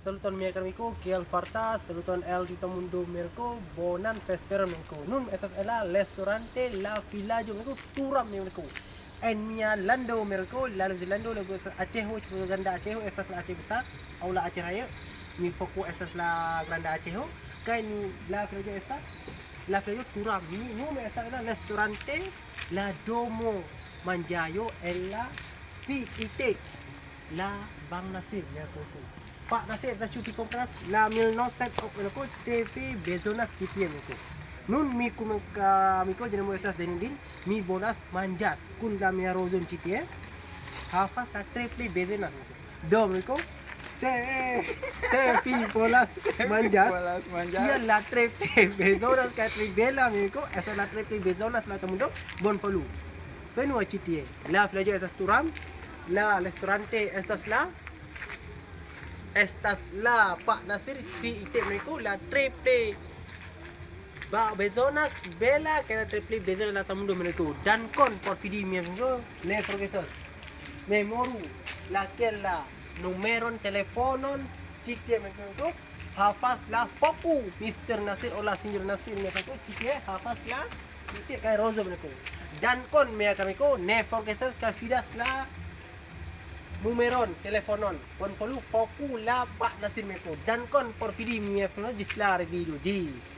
saluton mi amico, kiel fartas, saluton el di mundo mirko, bonan vesperon mirko. Nun estas ela restaurante La Villaggio mirko, turam mirko. En mia lando mirko, lalu di lando lagu Aceh, ganda Aceh, estas la Aceh besar, atau la Aceh raya. Mi fokus estas la granda Aceh. Kan La Villaggio estas, La Villaggio turam. Nun estas ela restaurante La Domo Manjayo ela VIT. La Bang Nasir mirko. Pak Nasir dah cuti kompras la 1900 ko TV Bezonas KTM ko. Nun mi ku miko jena mo estas denindin mi bonas manjas kun la mi rozon CTM. Hafas ta triple Bezonas. Dom ko. Se pi bolas manjas. Ia la triple Bezonas ka tribela mi ko. Esa la triple Bezonas la tamundo bon polu. Fenu CTM. La flajo estas turam. La restaurante estas la Pak Nasir si itik mereka la triple Bezonas bela kena triple Bezonas la tamundo mereka dan kon porfidi mereka ne profesor memoru la kella numeron telefonon citi mereka hafaz la foku Mr. Nasir ola Senior Nasir mereka citi hafaz la itik kai rozo mereka dan kon mereka ne profesor kafidas la numeron telefonon kon follow foku la Pak Nasir meko dan kon porfidi mi disla video dis